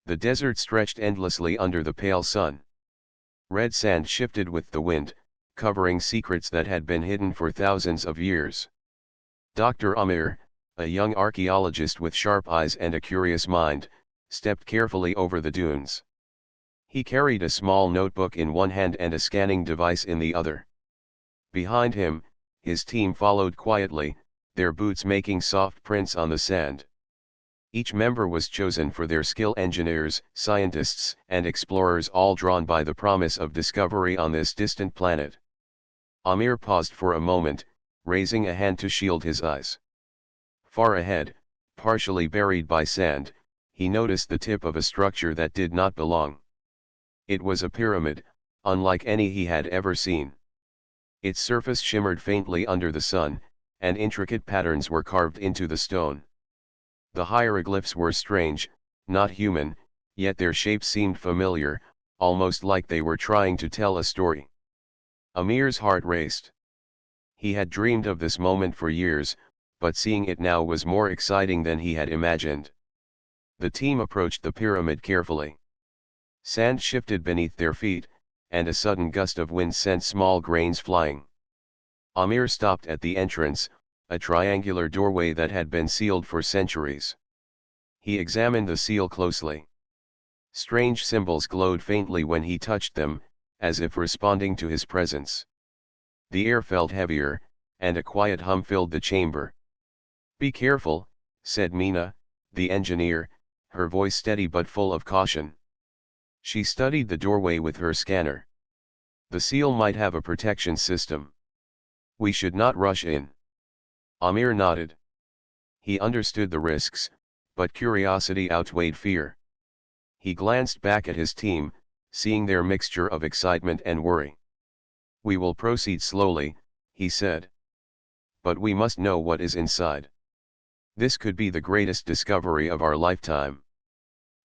The desert stretched endlessly under the pale sun. Red sand shifted with the wind, covering secrets that had been hidden for thousands of years. Dr. Amir, a young archaeologist with sharp eyes and a curious mind, stepped carefully over the dunes. He carried a small notebook in one hand and a scanning device in the other. Behind him, his team followed quietly, their boots making soft prints on the sand. Each member was chosen for their skill: engineers, scientists, and explorers, all drawn by the promise of discovery on this distant planet. Amir paused for a moment, raising a hand to shield his eyes. Far ahead, partially buried by sand, he noticed the tip of a structure that did not belong. It was a pyramid, unlike any he had ever seen. Its surface shimmered faintly under the sun, and intricate patterns were carved into the stone. The hieroglyphs were strange, not human, yet their shapes seemed familiar, almost like they were trying to tell a story. Amir's heart raced. He had dreamed of this moment for years, but seeing it now was more exciting than he had imagined. The team approached the pyramid carefully. Sand shifted beneath their feet, and a sudden gust of wind sent small grains flying. Amir stopped at the entrance, a triangular doorway that had been sealed for centuries. He examined the seal closely. Strange symbols glowed faintly when he touched them, as if responding to his presence. The air felt heavier, and a quiet hum filled the chamber. "Be careful," said Mina, the engineer, her voice steady but full of caution. She studied the doorway with her scanner. The seal might have a protection system. "We should not rush in." Amir nodded. He understood the risks, but curiosity outweighed fear. He glanced back at his team, seeing their mixture of excitement and worry. "We will proceed slowly," he said. "But we must know what is inside. This could be the greatest discovery of our lifetime."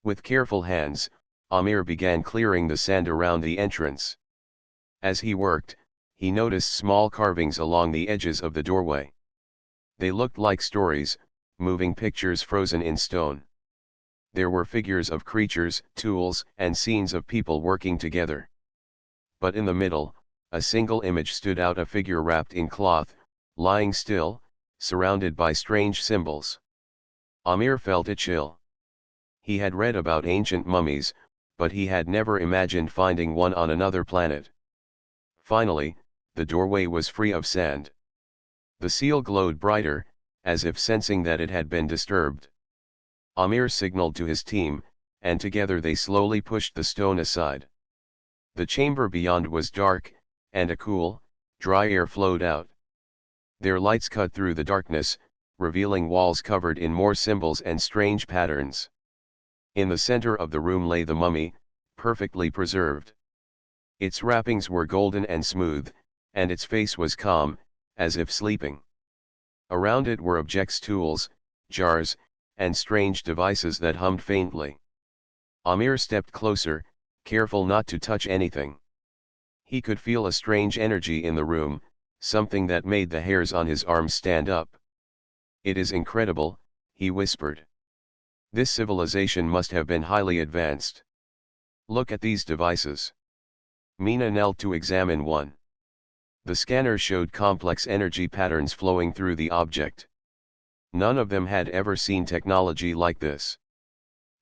With careful hands, Amir began clearing the sand around the entrance. As he worked, he noticed small carvings along the edges of the doorway. They looked like stories, moving pictures frozen in stone. There were figures of creatures, tools, and scenes of people working together. But in the middle, a single image stood out: a figure wrapped in cloth, lying still, surrounded by strange symbols. Amir felt a chill. He had read about ancient mummies, but he had never imagined finding one on another planet. Finally, the doorway was free of sand. The seal glowed brighter, as if sensing that it had been disturbed. Amir signaled to his team, and together they slowly pushed the stone aside. The chamber beyond was dark, and a cool, dry air flowed out. Their lights cut through the darkness, revealing walls covered in more symbols and strange patterns. In the center of the room lay the mummy, perfectly preserved. Its wrappings were golden and smooth, and its face was calm, as if sleeping. Around it were objects: tools, jars, and strange devices that hummed faintly. Amir stepped closer, careful not to touch anything. He could feel a strange energy in the room, something that made the hairs on his arms stand up. "It is incredible," he whispered. "This civilization must have been highly advanced. Look at these devices." Mina knelt to examine one. The scanner showed complex energy patterns flowing through the object. None of them had ever seen technology like this.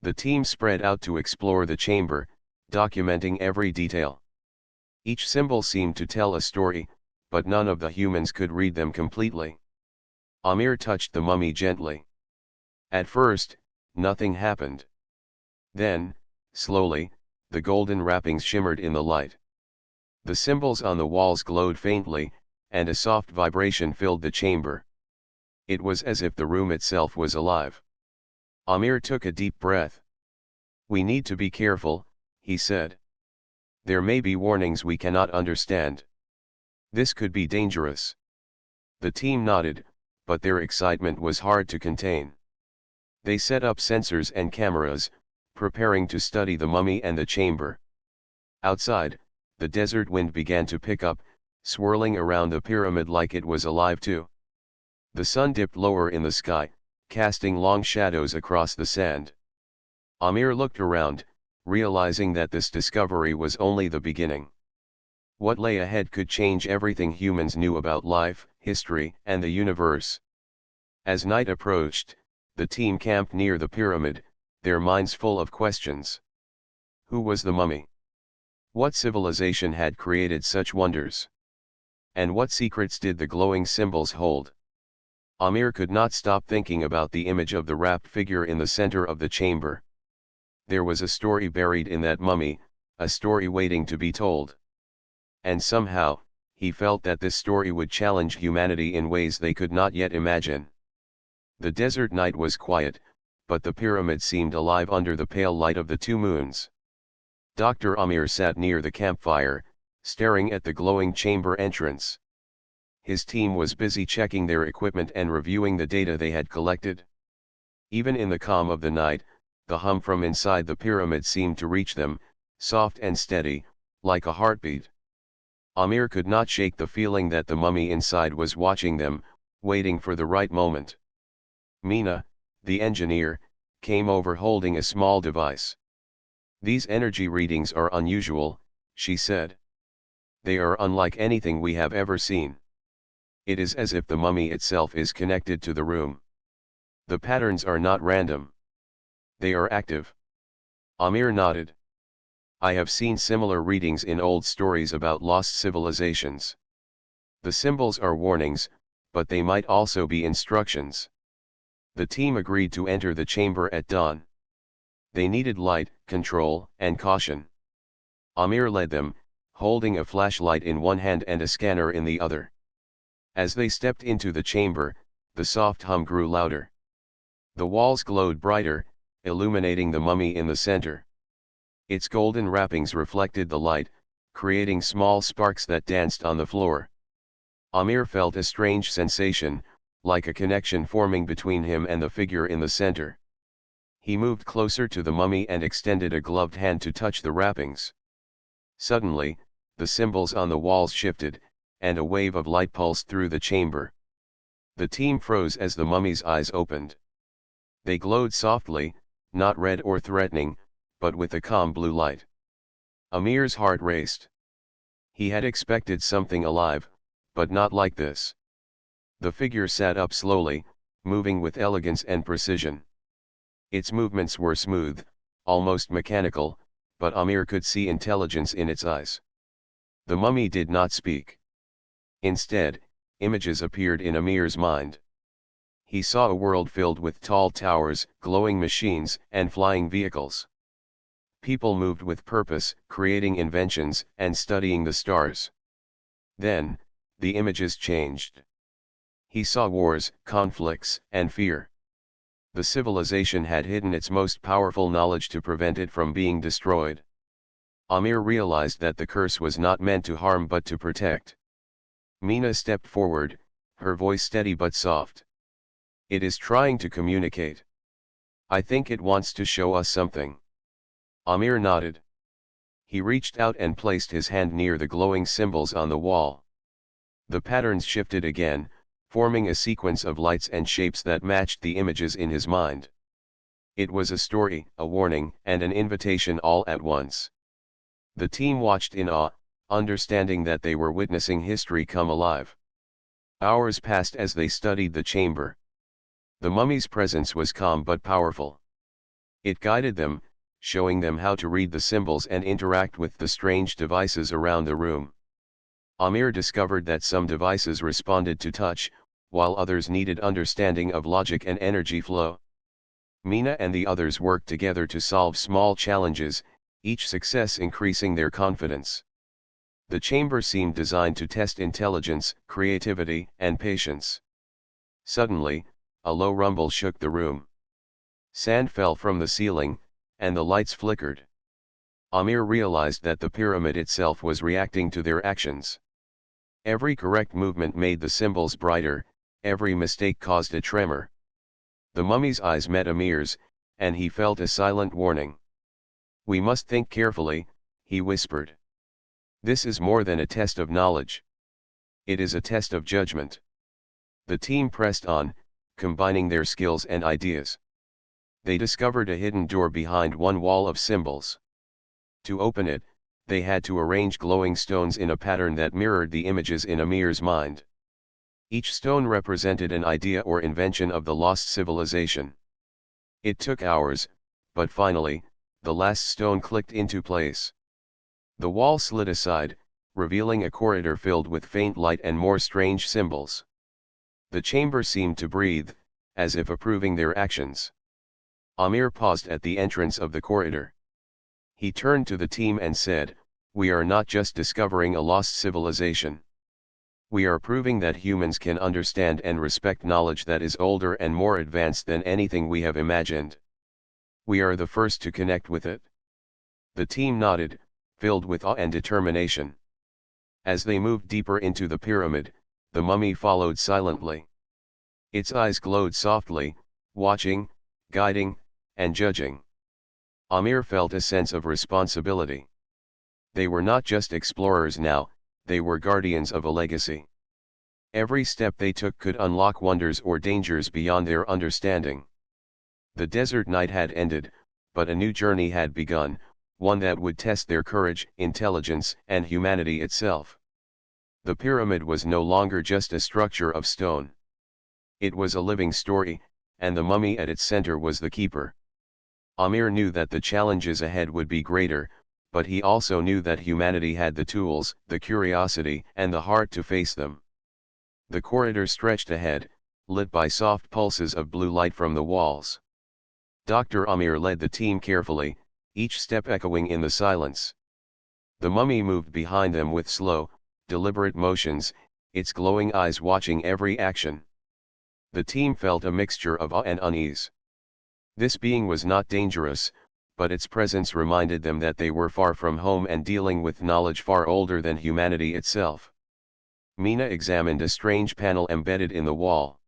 The team spread out to explore the chamber, documenting every detail. Each symbol seemed to tell a story, but none of the humans could read them completely. Amir touched the mummy gently. At first, nothing happened. Then, slowly, the golden wrappings shimmered in the light. The symbols on the walls glowed faintly, and a soft vibration filled the chamber. It was as if the room itself was alive. Amir took a deep breath. "We need to be careful," he said. "There may be warnings we cannot understand. This could be dangerous." The team nodded, but their excitement was hard to contain. They set up sensors and cameras, preparing to study the mummy and the chamber. Outside, the desert wind began to pick up, swirling around the pyramid like it was alive too. The sun dipped lower in the sky, casting long shadows across the sand. Amir looked around, realizing that this discovery was only the beginning. What lay ahead could change everything humans knew about life, history, and the universe. As night approached, the team camped near the pyramid, their minds full of questions. Who was the mummy? What civilization had created such wonders? And what secrets did the glowing symbols hold? Amir could not stop thinking about the image of the wrapped figure in the center of the chamber. There was a story buried in that mummy, a story waiting to be told. And somehow, he felt that this story would challenge humanity in ways they could not yet imagine. The desert night was quiet, but the pyramid seemed alive under the pale light of the two moons. Dr. Amir sat near the campfire, staring at the glowing chamber entrance. His team was busy checking their equipment and reviewing the data they had collected. Even in the calm of the night, the hum from inside the pyramid seemed to reach them, soft and steady, like a heartbeat. Amir could not shake the feeling that the mummy inside was watching them, waiting for the right moment. Mina, the engineer, came over holding a small device. "These energy readings are unusual," she said. "They are unlike anything we have ever seen. It is as if the mummy itself is connected to the room. The patterns are not random. They are active." Amir nodded. "I have seen similar readings in old stories about lost civilizations. The symbols are warnings, but they might also be instructions." The team agreed to enter the chamber at dawn. They needed light, control, and caution. Amir led them, holding a flashlight in one hand and a scanner in the other. As they stepped into the chamber, the soft hum grew louder. The walls glowed brighter, illuminating the mummy in the center. Its golden wrappings reflected the light, creating small sparks that danced on the floor. Amir felt a strange sensation, like a connection forming between him and the figure in the center. He moved closer to the mummy and extended a gloved hand to touch the wrappings. Suddenly, the symbols on the walls shifted, and a wave of light pulsed through the chamber. The team froze as the mummy's eyes opened. They glowed softly, not red or threatening, but with a calm blue light. Amir's heart raced. He had expected something alive, but not like this. The figure sat up slowly, moving with elegance and precision. Its movements were smooth, almost mechanical, but Amir could see intelligence in its eyes. The mummy did not speak. Instead, images appeared in Amir's mind. He saw a world filled with tall towers, glowing machines, and flying vehicles. People moved with purpose, creating inventions, and studying the stars. Then, the images changed. He saw wars, conflicts, and fear. The civilization had hidden its most powerful knowledge to prevent it from being destroyed. Amir realized that the curse was not meant to harm but to protect. Mina stepped forward, her voice steady but soft. "It is trying to communicate. I think it wants to show us something." Amir nodded. He reached out and placed his hand near the glowing symbols on the wall. The patterns shifted again, forming a sequence of lights and shapes that matched the images in his mind. It was a story, a warning, and an invitation all at once. The team watched in awe, understanding that they were witnessing history come alive. Hours passed as they studied the chamber. The mummy's presence was calm but powerful. It guided them, showing them how to read the symbols and interact with the strange devices around the room. Amir discovered that some devices responded to touch, while others needed understanding of logic and energy flow. Mina and the others worked together to solve small challenges, each success increasing their confidence. The chamber seemed designed to test intelligence, creativity, and patience. Suddenly, a low rumble shook the room. Sand fell from the ceiling, and the lights flickered. Amir realized that the pyramid itself was reacting to their actions. Every correct movement made the symbols brighter, every mistake caused a tremor. The mummy's eyes met Amir's, and he felt a silent warning. "We must think carefully," he whispered. "This is more than a test of knowledge. It is a test of judgment." The team pressed on, combining their skills and ideas. They discovered a hidden door behind one wall of symbols. To open it, they had to arrange glowing stones in a pattern that mirrored the images in Amir's mind. Each stone represented an idea or invention of the lost civilization. It took hours, but finally, the last stone clicked into place. The wall slid aside, revealing a corridor filled with faint light and more strange symbols. The chamber seemed to breathe, as if approving their actions. Amir paused at the entrance of the corridor. He turned to the team and said, "We are not just discovering a lost civilization. We are proving that humans can understand and respect knowledge that is older and more advanced than anything we have imagined. We are the first to connect with it." The team nodded, filled with awe and determination. As they moved deeper into the pyramid, the mummy followed silently. Its eyes glowed softly, watching, guiding, and judging. Amir felt a sense of responsibility. They were not just explorers now, they were guardians of a legacy. Every step they took could unlock wonders or dangers beyond their understanding. The desert night had ended, but a new journey had begun, one that would test their courage, intelligence, and humanity itself. The pyramid was no longer just a structure of stone. It was a living story, and the mummy at its center was the keeper. Amir knew that the challenges ahead would be greater, but he also knew that humanity had the tools, the curiosity, and the heart to face them. The corridor stretched ahead, lit by soft pulses of blue light from the walls. Dr. Amir led the team carefully, each step echoing in the silence. The mummy moved behind them with slow, deliberate motions, its glowing eyes watching every action. The team felt a mixture of awe and unease. This being was not dangerous, but its presence reminded them that they were far from home and dealing with knowledge far older than humanity itself. Mina examined a strange panel embedded in the wall.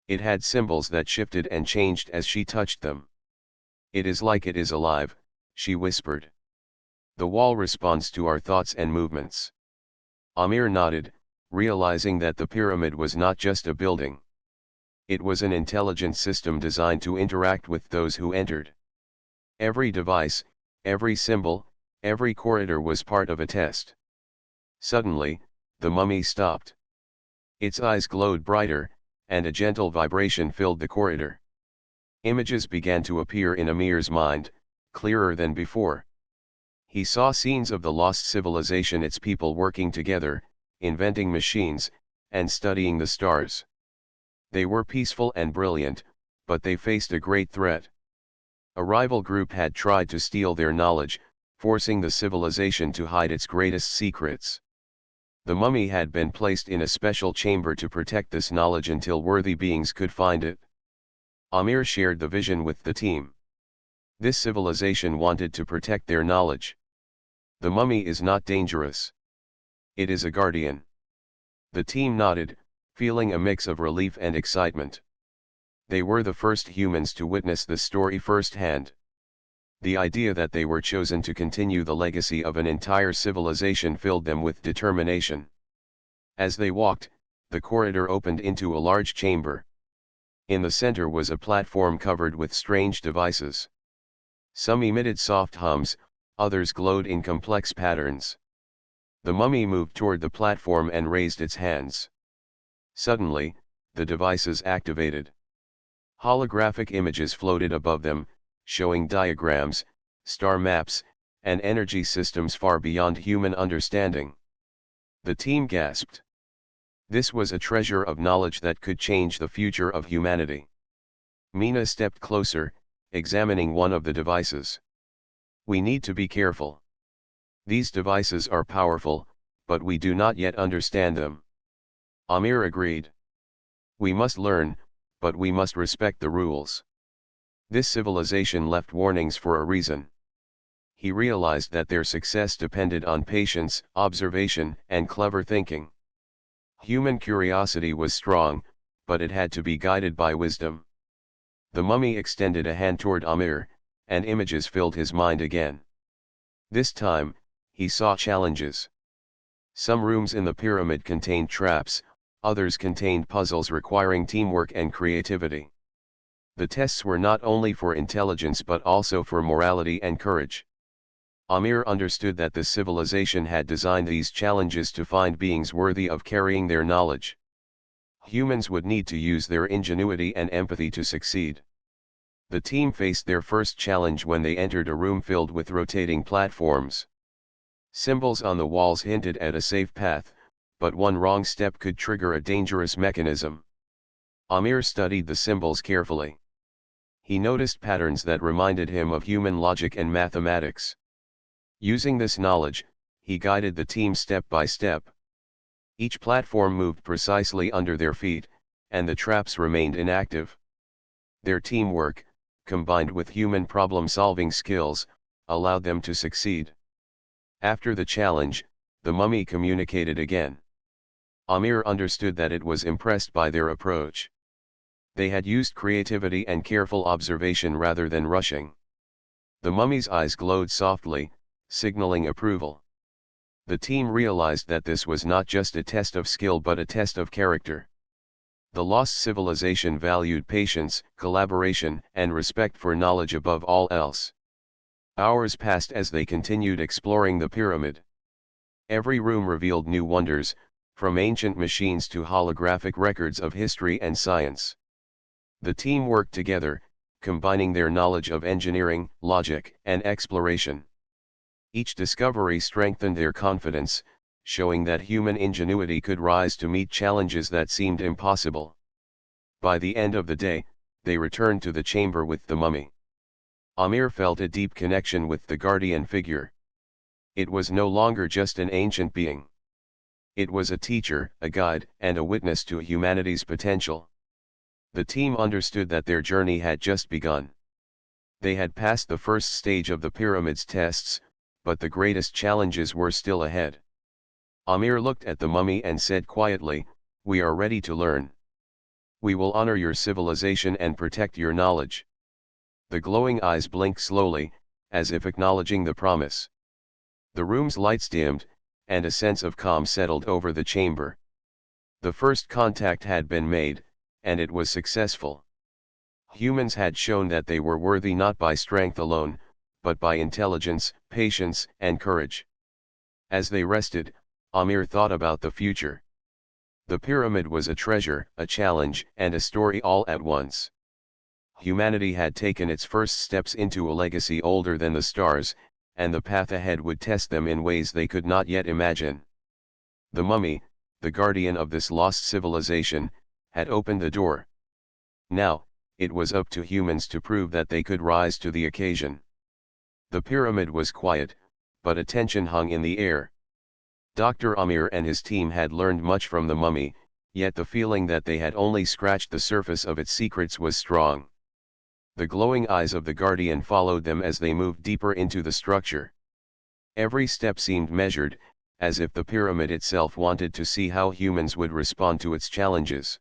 It had symbols that shifted and changed as she touched them. "It is like it is alive," she whispered. "The wall responds to our thoughts and movements." Amir nodded, realizing that the pyramid was not just a building. It was an intelligent system designed to interact with those who entered. Every device, every symbol, every corridor was part of a test. Suddenly, the mummy stopped. Its eyes glowed brighter, and a gentle vibration filled the corridor. Images began to appear in Amir's mind, clearer than before. He saw scenes of the lost civilization, its people working together, inventing machines, and studying the stars. They were peaceful and brilliant, but they faced a great threat. A rival group had tried to steal their knowledge, forcing the civilization to hide its greatest secrets. The mummy had been placed in a special chamber to protect this knowledge until worthy beings could find it. Amir shared the vision with the team. This civilization wanted to protect their knowledge. The mummy is not dangerous. It is a guardian. The team nodded, feeling a mix of relief and excitement. They were the first humans to witness the story firsthand. The idea that they were chosen to continue the legacy of an entire civilization filled them with determination. As they walked, the corridor opened into a large chamber. In the center was a platform covered with strange devices. Some emitted soft hums, others glowed in complex patterns. The mummy moved toward the platform and raised its hands. Suddenly, the devices activated. Holographic images floated above them, showing diagrams, star maps, and energy systems far beyond human understanding. The team gasped. This was a treasure of knowledge that could change the future of humanity. Mina stepped closer, examining one of the devices. "We need to be careful. These devices are powerful, but we do not yet understand them." Amir agreed. "We must learn, but we must respect the rules." This civilization left warnings for a reason. He realized that their success depended on patience, observation, and clever thinking. Human curiosity was strong, but it had to be guided by wisdom. The mummy extended a hand toward Amir, and images filled his mind again. This time, he saw challenges. Some rooms in the pyramid contained traps, others contained puzzles requiring teamwork and creativity. The tests were not only for intelligence but also for morality and courage. Amir understood that the civilization had designed these challenges to find beings worthy of carrying their knowledge. Humans would need to use their ingenuity and empathy to succeed. The team faced their first challenge when they entered a room filled with rotating platforms. Symbols on the walls hinted at a safe path, but one wrong step could trigger a dangerous mechanism. Amir studied the symbols carefully. He noticed patterns that reminded him of human logic and mathematics. Using this knowledge, he guided the team step by step. Each platform moved precisely under their feet, and the traps remained inactive. Their teamwork, combined with human problem-solving skills, allowed them to succeed. After the challenge, the mummy communicated again. Amir understood that it was impressed by their approach. They had used creativity and careful observation rather than rushing. The mummy's eyes glowed softly, signaling approval. The team realized that this was not just a test of skill but a test of character. The lost civilization valued patience, collaboration, and respect for knowledge above all else. Hours passed as they continued exploring the pyramid. Every room revealed new wonders, from ancient machines to holographic records of history and science. The team worked together, combining their knowledge of engineering, logic, and exploration. Each discovery strengthened their confidence, showing that human ingenuity could rise to meet challenges that seemed impossible. By the end of the day, they returned to the chamber with the mummy. Amir felt a deep connection with the guardian figure. It was no longer just an ancient being. It was a teacher, a guide, and a witness to humanity's potential. The team understood that their journey had just begun. They had passed the first stage of the pyramid's tests, but the greatest challenges were still ahead. Amir looked at the mummy and said quietly, "We are ready to learn. We will honor your civilization and protect your knowledge." The glowing eyes blinked slowly, as if acknowledging the promise. The room's lights dimmed, and a sense of calm settled over the chamber. The first contact had been made, and it was successful. Humans had shown that they were worthy not by strength alone, but by intelligence, patience, and courage. As they rested, Amir thought about the future. The pyramid was a treasure, a challenge, and a story all at once. Humanity had taken its first steps into a legacy older than the stars, and the path ahead would test them in ways they could not yet imagine. The mummy, the guardian of this lost civilization, had opened the door. Now, it was up to humans to prove that they could rise to the occasion. The pyramid was quiet, but attention hung in the air. Dr. Amir and his team had learned much from the mummy, yet the feeling that they had only scratched the surface of its secrets was strong. The glowing eyes of the guardian followed them as they moved deeper into the structure. Every step seemed measured, as if the pyramid itself wanted to see how humans would respond to its challenges.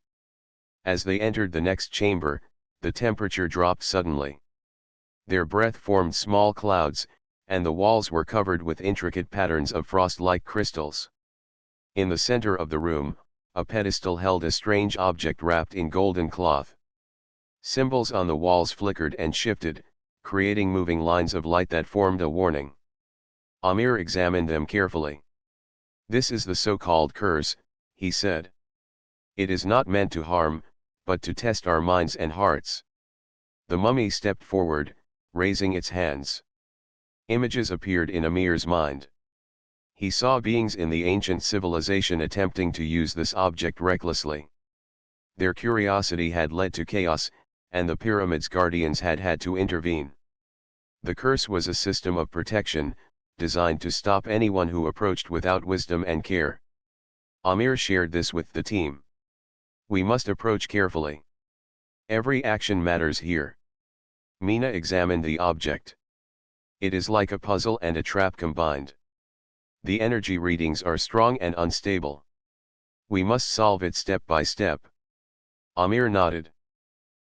As they entered the next chamber, the temperature dropped suddenly. Their breath formed small clouds, and the walls were covered with intricate patterns of frost-like crystals. In the center of the room, a pedestal held a strange object wrapped in golden cloth. Symbols on the walls flickered and shifted, creating moving lines of light that formed a warning. Amir examined them carefully. "This is the so-called curse," he said. "It is not meant to harm, but to test our minds and hearts." The mummy stepped forward, raising its hands. Images appeared in Amir's mind. He saw beings in the ancient civilization attempting to use this object recklessly. Their curiosity had led to chaos, and the pyramid's guardians had had to intervene. The curse was a system of protection, designed to stop anyone who approached without wisdom and care. Amir shared this with the team. "We must approach carefully. Every action matters here." Mina examined the object. "It is like a puzzle and a trap combined. The energy readings are strong and unstable. We must solve it step by step." Amir nodded.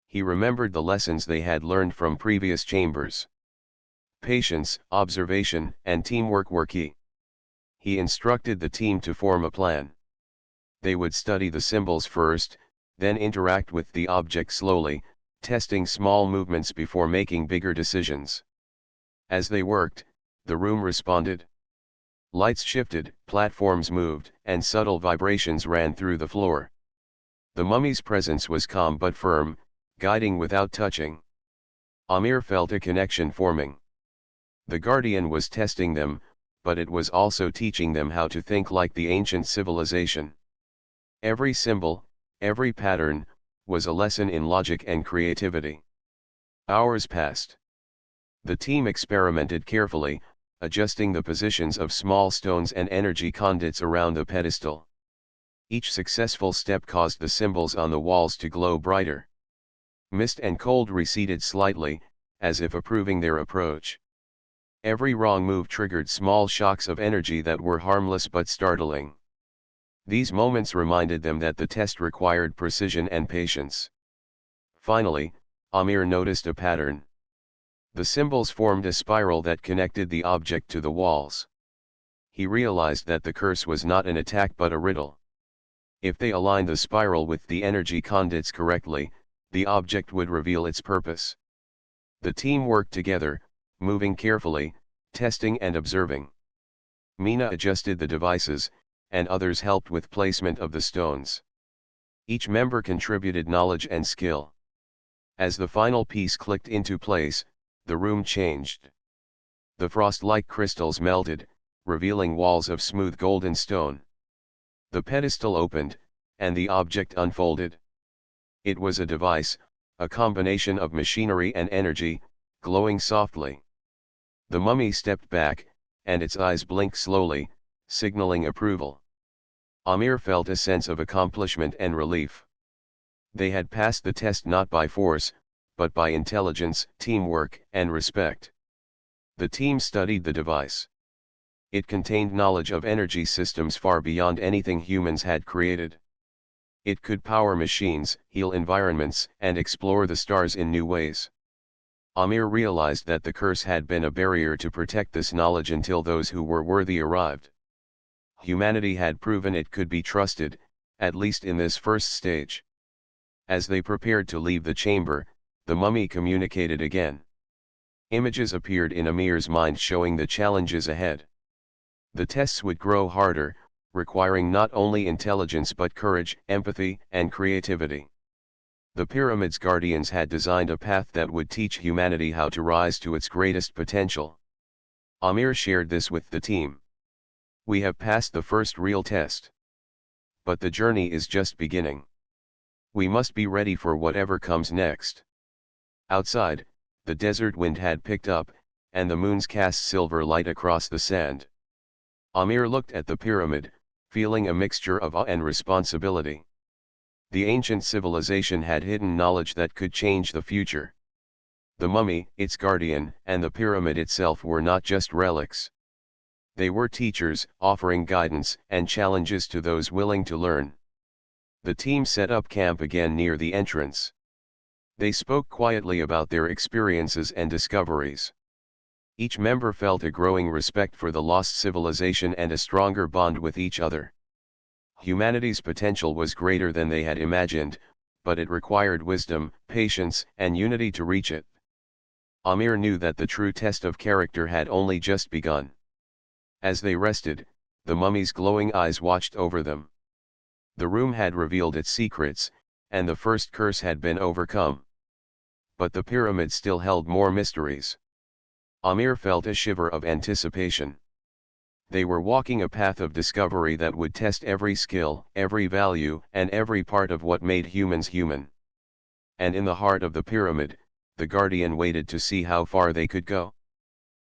He remembered the lessons they had learned from previous chambers. Patience, observation, and teamwork were key. He instructed the team to form a plan. They would study the symbols first, then interact with the object slowly, testing small movements before making bigger decisions. As they worked, the room responded. Lights shifted, platforms moved, and subtle vibrations ran through the floor. The mummy's presence was calm but firm, guiding without touching. Amir felt a connection forming. The guardian was testing them, but it was also teaching them how to think like the ancient civilization. Every symbol, every pattern, was a lesson in logic and creativity. Hours passed. The team experimented carefully, adjusting the positions of small stones and energy conduits around the pedestal. Each successful step caused the symbols on the walls to glow brighter. Mist and cold receded slightly, as if approving their approach. Every wrong move triggered small shocks of energy that were harmless but startling. These moments reminded them that the test required precision and patience. Finally, Amir noticed a pattern. The symbols formed a spiral that connected the object to the walls. He realized that the curse was not an attack but a riddle. If they aligned the spiral with the energy conduits correctly, the object would reveal its purpose. The team worked together, moving carefully, testing and observing. Mina adjusted the devices, and others helped with placement of the stones. Each member contributed knowledge and skill. As the final piece clicked into place, the room changed. The frost-like crystals melted, revealing walls of smooth golden stone. The pedestal opened, and the object unfolded. It was a device, a combination of machinery and energy, glowing softly. The mummy stepped back, and its eyes blinked slowly, signaling approval. Amir felt a sense of accomplishment and relief. They had passed the test not by force, but by intelligence, teamwork, and respect. The team studied the device. It contained knowledge of energy systems far beyond anything humans had created. It could power machines, heal environments, and explore the stars in new ways. Amir realized that the curse had been a barrier to protect this knowledge until those who were worthy arrived. Humanity had proven it could be trusted, at least in this first stage. As they prepared to leave the chamber, the mummy communicated again. Images appeared in Amir's mind showing the challenges ahead. The tests would grow harder, requiring not only intelligence but courage, empathy, and creativity. The pyramid's guardians had designed a path that would teach humanity how to rise to its greatest potential. Amir shared this with the team. We have passed the first real test. But the journey is just beginning. We must be ready for whatever comes next. Outside, the desert wind had picked up, and the moons cast silver light across the sand. Amir looked at the pyramid, feeling a mixture of awe and responsibility. The ancient civilization had hidden knowledge that could change the future. The mummy, its guardian, and the pyramid itself were not just relics. They were teachers, offering guidance and challenges to those willing to learn. The team set up camp again near the entrance. They spoke quietly about their experiences and discoveries. Each member felt a growing respect for the lost civilization and a stronger bond with each other. Humanity's potential was greater than they had imagined, but it required wisdom, patience, and unity to reach it. Amir knew that the true test of character had only just begun. As they rested, the mummy's glowing eyes watched over them. The room had revealed its secrets, and the first curse had been overcome. But the pyramid still held more mysteries. Amir felt a shiver of anticipation. They were walking a path of discovery that would test every skill, every value, and every part of what made humans human. And in the heart of the pyramid, the guardian waited to see how far they could go.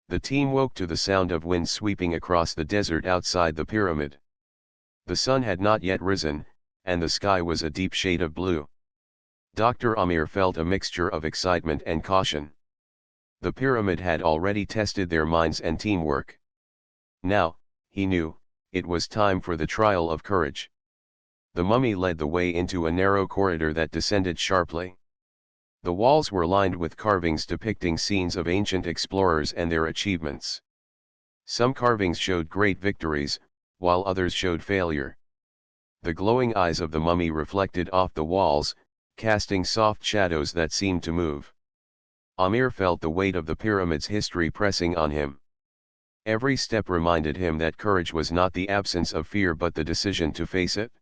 The team woke to the sound of wind sweeping across the desert outside the pyramid. The sun had not yet risen, and the sky was a deep shade of blue. Dr. Amir felt a mixture of excitement and caution. The pyramid had already tested their minds and teamwork. Now, he knew, it was time for the trial of courage. The mummy led the way into a narrow corridor that descended sharply. The walls were lined with carvings depicting scenes of ancient explorers and their achievements. Some carvings showed great victories, while others showed failure. The glowing eyes of the mummy reflected off the walls, casting soft shadows that seemed to move. Amir felt the weight of the pyramid's history pressing on him. Every step reminded him that courage was not the absence of fear but the decision to face it.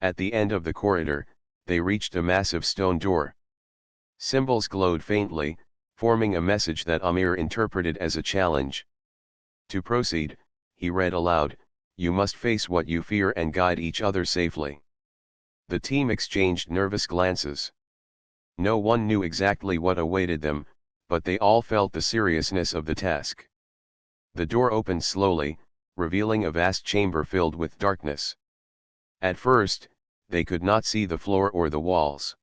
At the end of the corridor, they reached a massive stone door. Symbols glowed faintly, forming a message that Amir interpreted as a challenge. To proceed, he read aloud, "You must face what you fear and guide each other safely." The team exchanged nervous glances. No one knew exactly what awaited them, but they all felt the seriousness of the task. The door opened slowly, revealing a vast chamber filled with darkness. At first, they could not see the floor or the walls.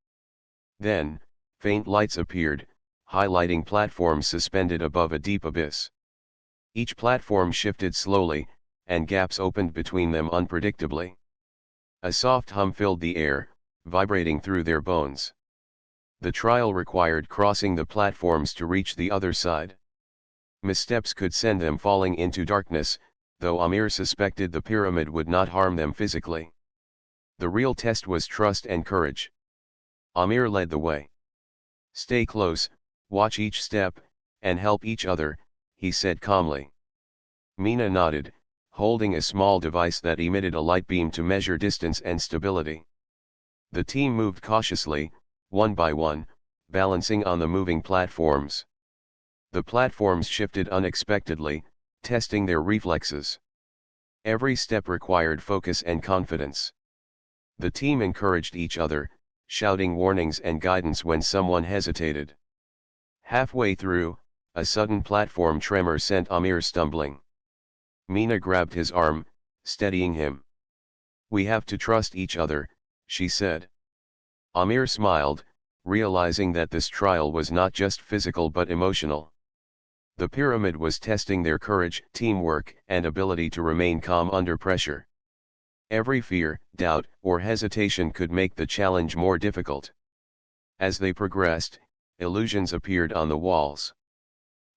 Then, faint lights appeared, highlighting platforms suspended above a deep abyss. Each platform shifted slowly, and gaps opened between them unpredictably. A soft hum filled the air, vibrating through their bones. The trial required crossing the platforms to reach the other side. Missteps could send them falling into darkness, though Amir suspected the pyramid would not harm them physically. The real test was trust and courage. Amir led the way. "Stay close, watch each step, and help each other," he said calmly. Mina nodded, holding a small device that emitted a light beam to measure distance and stability. The team moved cautiously, one by one, balancing on the moving platforms. The platforms shifted unexpectedly, testing their reflexes. Every step required focus and confidence. The team encouraged each other, shouting warnings and guidance when someone hesitated. Halfway through, a sudden platform tremor sent Amir stumbling. Mina grabbed his arm, steadying him. "We have to trust each other," she said. Amir smiled, realizing that this trial was not just physical but emotional. The pyramid was testing their courage, teamwork, and ability to remain calm under pressure. Every fear, doubt, or hesitation could make the challenge more difficult. As they progressed, illusions appeared on the walls.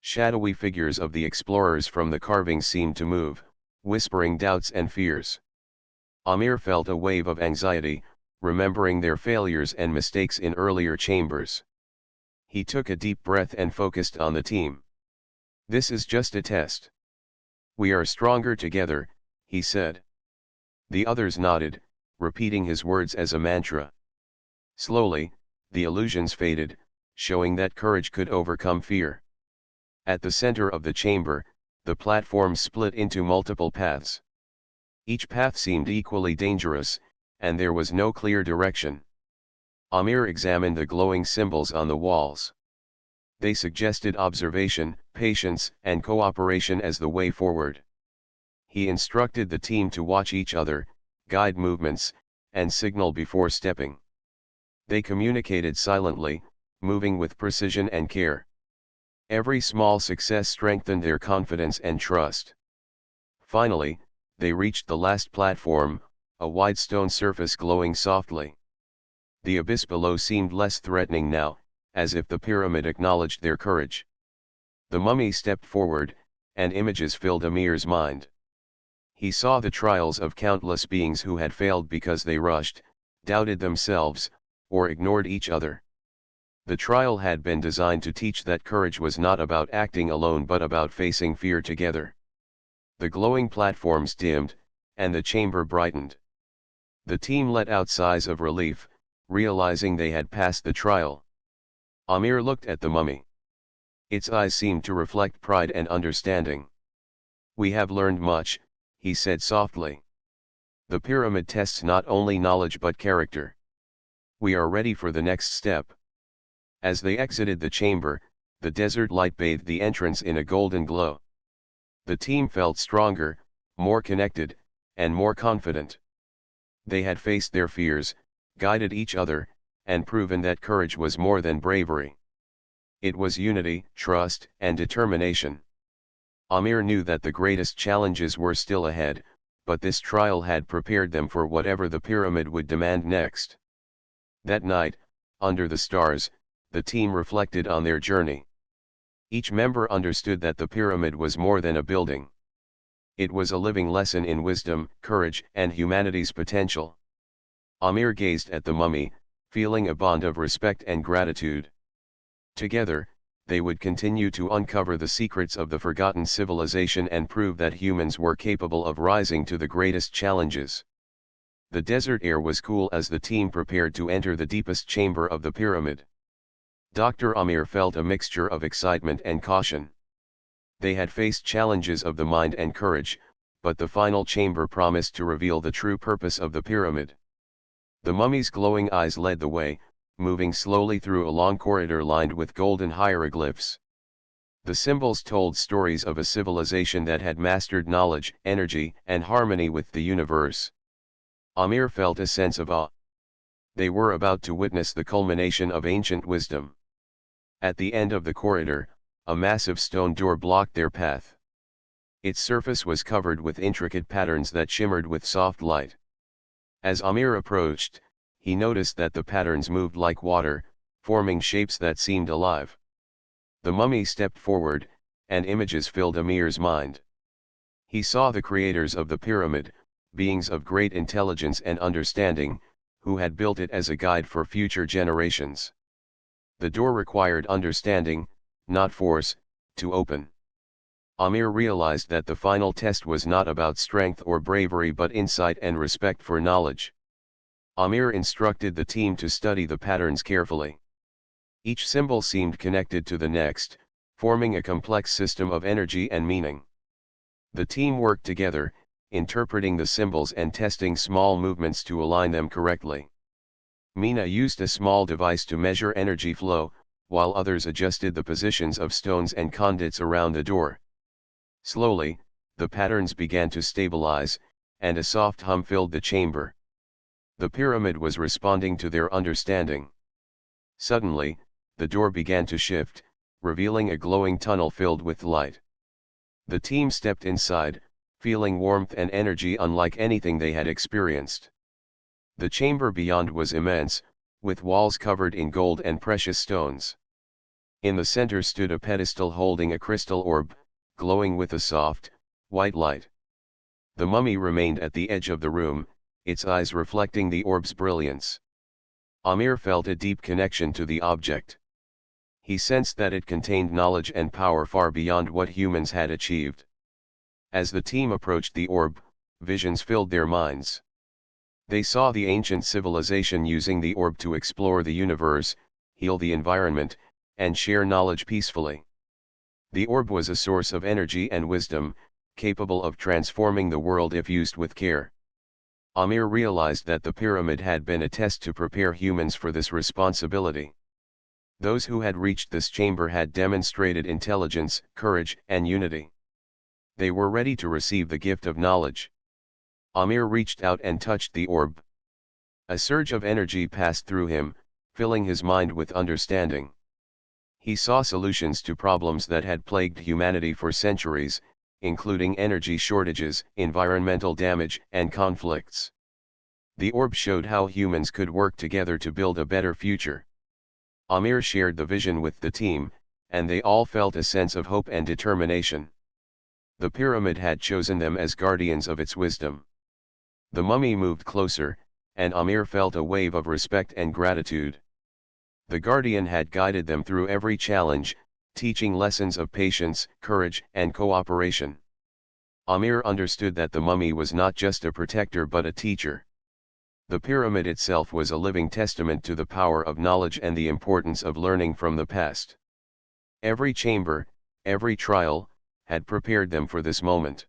Shadowy figures of the explorers from the carvings seemed to move, whispering doubts and fears. Amir felt a wave of anxiety, remembering their failures and mistakes in earlier chambers. He took a deep breath and focused on the team. "This is just a test. We are stronger together," he said. The others nodded, repeating his words as a mantra. Slowly, the illusions faded, showing that courage could overcome fear. At the center of the chamber, the platform split into multiple paths. Each path seemed equally dangerous, and there was no clear direction. Amir examined the glowing symbols on the walls. They suggested observation, patience, and cooperation as the way forward. He instructed the team to watch each other, guide movements, and signal before stepping. They communicated silently, moving with precision and care. Every small success strengthened their confidence and trust. Finally, they reached the last platform, a wide stone surface glowing softly. The abyss below seemed less threatening now, as if the pyramid acknowledged their courage. The mummy stepped forward, and images filled Amir's mind. He saw the trials of countless beings who had failed because they rushed, doubted themselves, or ignored each other. The trial had been designed to teach that courage was not about acting alone but about facing fear together. The glowing platforms dimmed, and the chamber brightened. The team let out sighs of relief, realizing they had passed the trial. Amir looked at the mummy. Its eyes seemed to reflect pride and understanding. "We have learned much," he said softly. "The pyramid tests not only knowledge but character. We are ready for the next step." As they exited the chamber, the desert light bathed the entrance in a golden glow. The team felt stronger, more connected, and more confident. They had faced their fears, guided each other, and proven that courage was more than bravery. It was unity, trust, and determination. Amir knew that the greatest challenges were still ahead, but this trial had prepared them for whatever the pyramid would demand next. That night, under the stars, the team reflected on their journey. Each member understood that the pyramid was more than a building. It was a living lesson in wisdom, courage, and humanity's potential. Amir gazed at the mummy, feeling a bond of respect and gratitude. Together, they would continue to uncover the secrets of the forgotten civilization and prove that humans were capable of rising to the greatest challenges. The desert air was cool as the team prepared to enter the deepest chamber of the pyramid. Dr. Amir felt a mixture of excitement and caution. They had faced challenges of the mind and courage, but the final chamber promised to reveal the true purpose of the pyramid. The mummy's glowing eyes led the way, moving slowly through a long corridor lined with golden hieroglyphs. The symbols told stories of a civilization that had mastered knowledge, energy, and harmony with the universe. Amir felt a sense of awe. They were about to witness the culmination of ancient wisdom. At the end of the corridor, a massive stone door blocked their path. Its surface was covered with intricate patterns that shimmered with soft light. As Amir approached, he noticed that the patterns moved like water, forming shapes that seemed alive. The mummy stepped forward, and images filled Amir's mind. He saw the creators of the pyramid, beings of great intelligence and understanding, who had built it as a guide for future generations. The door required understanding, not force, to open. Amir realized that the final test was not about strength or bravery but insight and respect for knowledge. Amir instructed the team to study the patterns carefully. Each symbol seemed connected to the next, forming a complex system of energy and meaning. The team worked together, interpreting the symbols and testing small movements to align them correctly. Mina used a small device to measure energy flow, while others adjusted the positions of stones and conduits around the door. Slowly, the patterns began to stabilize, and a soft hum filled the chamber. The pyramid was responding to their understanding. Suddenly, the door began to shift, revealing a glowing tunnel filled with light. The team stepped inside, feeling warmth and energy unlike anything they had experienced. The chamber beyond was immense, with walls covered in gold and precious stones. In the center stood a pedestal holding a crystal orb, glowing with a soft, white light. The mummy remained at the edge of the room, its eyes reflecting the orb's brilliance. Amir felt a deep connection to the object. He sensed that it contained knowledge and power far beyond what humans had achieved. As the team approached the orb, visions filled their minds. They saw the ancient civilization using the orb to explore the universe, heal the environment, and share knowledge peacefully. The orb was a source of energy and wisdom, capable of transforming the world if used with care. Amir realized that the pyramid had been a test to prepare humans for this responsibility. Those who had reached this chamber had demonstrated intelligence, courage, and unity. They were ready to receive the gift of knowledge. Amir reached out and touched the orb. A surge of energy passed through him, filling his mind with understanding. He saw solutions to problems that had plagued humanity for centuries, including energy shortages, environmental damage, and conflicts. The orb showed how humans could work together to build a better future. Amir shared the vision with the team, and they all felt a sense of hope and determination. The pyramid had chosen them as guardians of its wisdom. The mummy moved closer, and Amir felt a wave of respect and gratitude. The guardian had guided them through every challenge, teaching lessons of patience, courage, and cooperation. Amir understood that the mummy was not just a protector but a teacher. The pyramid itself was a living testament to the power of knowledge and the importance of learning from the past. Every chamber, every trial, had prepared them for this moment.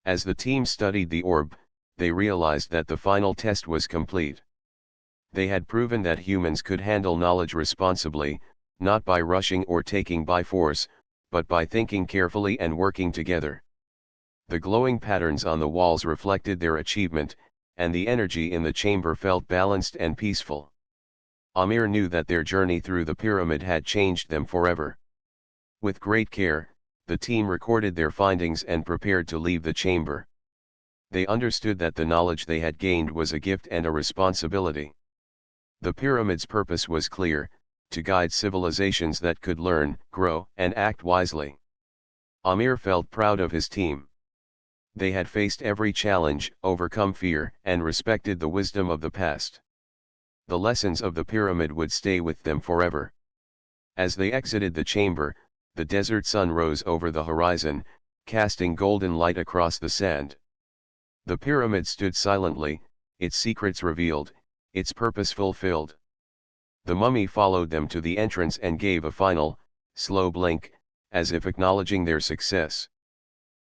As the team studied the orb, they realized that the final test was complete. They had proven that humans could handle knowledge responsibly, not by rushing or taking by force, but by thinking carefully and working together. The glowing patterns on the walls reflected their achievement, and the energy in the chamber felt balanced and peaceful. Amir knew that their journey through the pyramid had changed them forever. With great care, the team recorded their findings and prepared to leave the chamber. They understood that the knowledge they had gained was a gift and a responsibility. The pyramid's purpose was clear: to guide civilizations that could learn, grow, and act wisely. Amir felt proud of his team. They had faced every challenge, overcome fear, and respected the wisdom of the past. the lessons of the pyramid would stay with them forever. As they exited the chamber, the desert sun rose over the horizon, casting golden light across the sand. The pyramid stood silently, its secrets revealed, its purpose fulfilled. The mummy followed them to the entrance and gave a final, slow blink, as if acknowledging their success.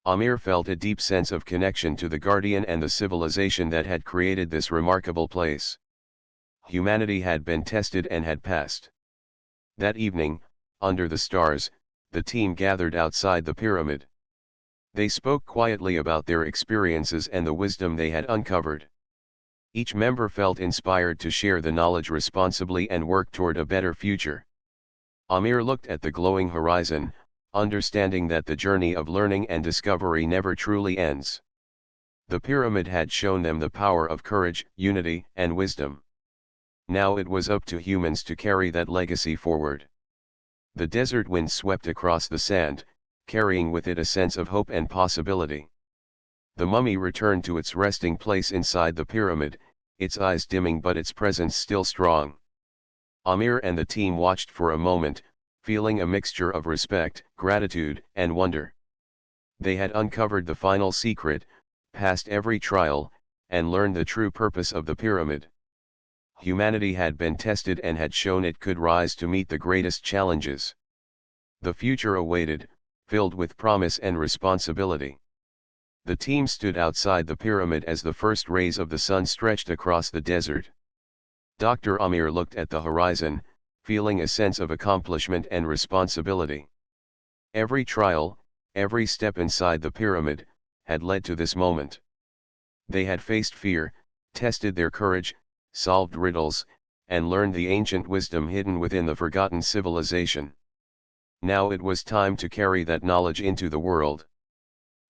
Amir felt a deep sense of connection to the guardian and the civilization that had created this remarkable place. Humanity had been tested and had passed. That evening, under the stars, the team gathered outside the pyramid. They spoke quietly about their experiences and the wisdom they had uncovered. Each member felt inspired to share the knowledge responsibly and work toward a better future. Amir looked at the glowing horizon, understanding that the journey of learning and discovery never truly ends. The pyramid had shown them the power of courage, unity, and wisdom. Now it was up to humans to carry that legacy forward. The desert wind swept across the sand, carrying with it a sense of hope and possibility. The mummy returned to its resting place inside the pyramid, its eyes dimming but its presence still strong. Amir and the team watched for a moment, feeling a mixture of respect, gratitude, and wonder. They had uncovered the final secret, passed every trial, and learned the true purpose of the pyramid. Humanity had been tested and had shown it could rise to meet the greatest challenges. The future awaited, filled with promise and responsibility. The team stood outside the pyramid as the first rays of the sun stretched across the desert. Dr. Amir looked at the horizon, feeling a sense of accomplishment and responsibility. Every trial, every step inside the pyramid, had led to this moment. They had faced fear, tested their courage, solved riddles, and learned the ancient wisdom hidden within the forgotten civilization. Now it was time to carry that knowledge into the world.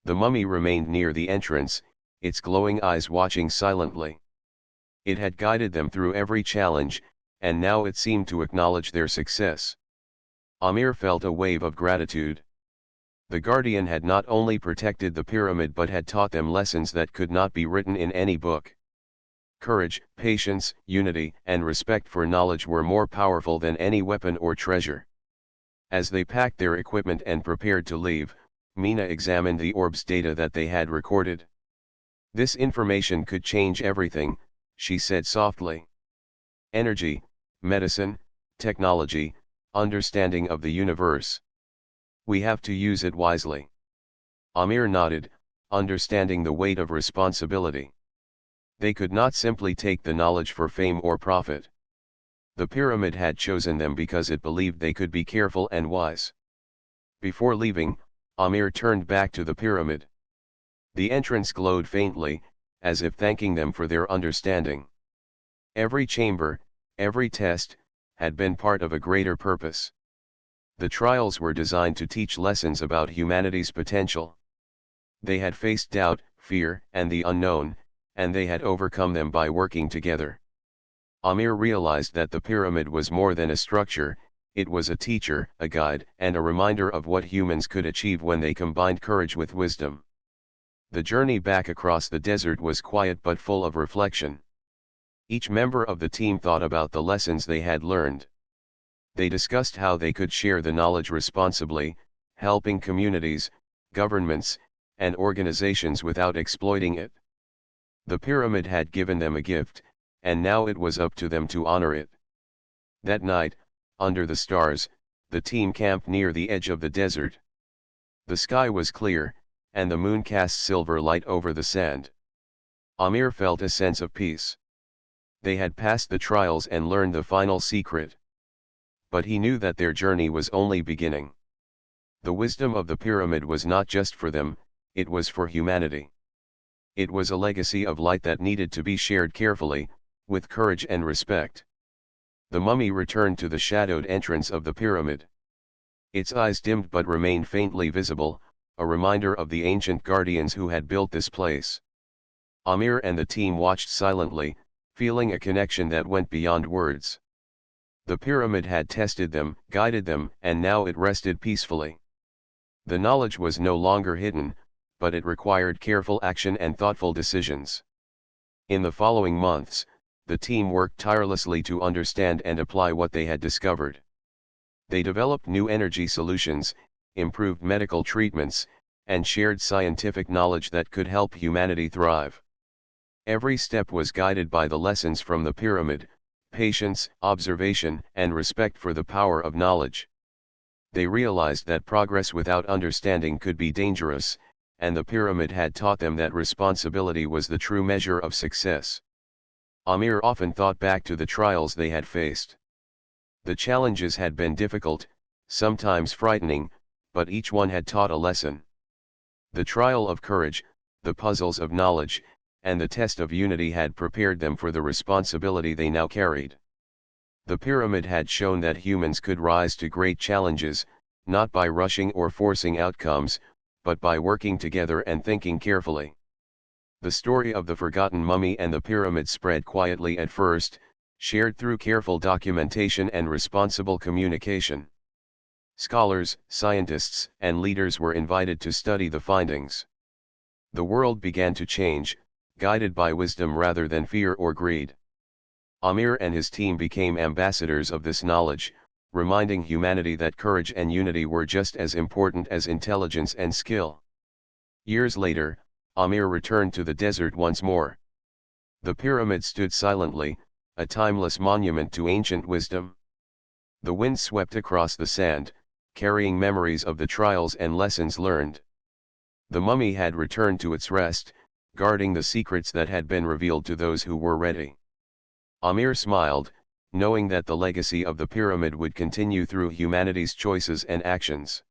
The mummy remained near the entrance, its glowing eyes watching silently. It had guided them through every challenge, and now it seemed to acknowledge their success. Amir felt a wave of gratitude. The guardian had not only protected the pyramid but had taught them lessons that could not be written in any book. Courage, patience, unity, and respect for knowledge were more powerful than any weapon or treasure. As they packed their equipment and prepared to leave, Mina examined the orb's data that they had recorded. "This information could change everything," she said softly. "Energy, medicine, technology, understanding of the universe. We have to use it wisely." Amir nodded, understanding the weight of responsibility. They could not simply take the knowledge for fame or profit. The pyramid had chosen them because it believed they could be careful and wise. Before leaving, Amir turned back to the pyramid. The entrance glowed faintly, as if thanking them for their understanding. Every chamber, every test, had been part of a greater purpose. The trials were designed to teach lessons about humanity's potential. They had faced doubt, fear, and the unknown, and they had overcome them by working together. Amir realized that the pyramid was more than a structure, it was a teacher, a guide, and a reminder of what humans could achieve when they combined courage with wisdom. The journey back across the desert was quiet but full of reflection. Each member of the team thought about the lessons they had learned. They discussed how they could share the knowledge responsibly, helping communities, governments, and organizations without exploiting it. The pyramid had given them a gift, and now it was up to them to honor it. That night, under the stars, the team camped near the edge of the desert. The sky was clear, and the moon cast silver light over the sand. Amir felt a sense of peace. They had passed the trials and learned the final secret. But he knew that their journey was only beginning. The wisdom of the pyramid was not just for them, it was for humanity. It was a legacy of light that needed to be shared carefully, with courage and respect. The mummy returned to the shadowed entrance of the pyramid. Its eyes dimmed but remained faintly visible, a reminder of the ancient guardians who had built this place. Amir and the team watched silently, feeling a connection that went beyond words. The pyramid had tested them, guided them, and now it rested peacefully. The knowledge was no longer hidden, but it required careful action and thoughtful decisions. In the following months, the team worked tirelessly to understand and apply what they had discovered. They developed new energy solutions, improved medical treatments, and shared scientific knowledge that could help humanity thrive. Every step was guided by the lessons from the pyramid: patience, observation, and respect for the power of knowledge. They realized that progress without understanding could be dangerous, and the pyramid had taught them that responsibility was the true measure of success. Amir often thought back to the trials they had faced. The challenges had been difficult, sometimes frightening, but each one had taught a lesson. The trial of courage, the puzzles of knowledge, and the test of unity had prepared them for the responsibility they now carried. The pyramid had shown that humans could rise to great challenges, not by rushing or forcing outcomes, but by working together and thinking carefully. The story of the forgotten mummy and the pyramid spread quietly at first, shared through careful documentation and responsible communication. Scholars, scientists, and leaders were invited to study the findings. The world began to change, guided by wisdom rather than fear or greed. Amir and his team became ambassadors of this knowledge, reminding humanity that courage and unity were just as important as intelligence and skill. Years later, Amir returned to the desert once more. The pyramid stood silently, a timeless monument to ancient wisdom. The wind swept across the sand, carrying memories of the trials and lessons learned. The mummy had returned to its rest, guarding the secrets that had been revealed to those who were ready. Amir smiled, knowing that the legacy of the pyramid would continue through humanity's choices and actions.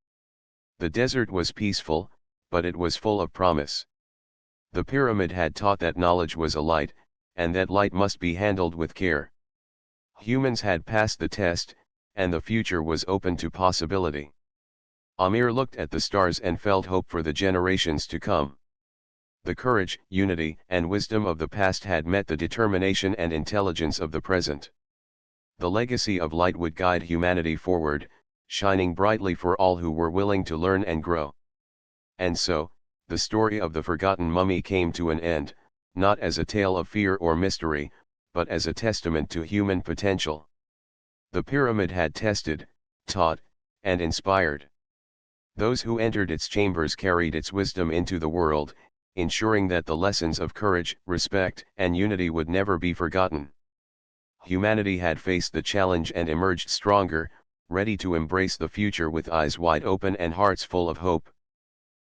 The desert was peaceful, but it was full of promise. The pyramid had taught that knowledge was a light, and that light must be handled with care. Humans had passed the test, and the future was open to possibility. Amir looked at the stars and felt hope for the generations to come. The courage, unity, and wisdom of the past had met the determination and intelligence of the present. The legacy of light would guide humanity forward, shining brightly for all who were willing to learn and grow. And so, the story of the forgotten mummy came to an end, not as a tale of fear or mystery, but as a testament to human potential. The pyramid had tested, taught, and inspired. Those who entered its chambers carried its wisdom into the world, ensuring that the lessons of courage, respect, and unity would never be forgotten. Humanity had faced the challenge and emerged stronger, ready to embrace the future with eyes wide open and hearts full of hope.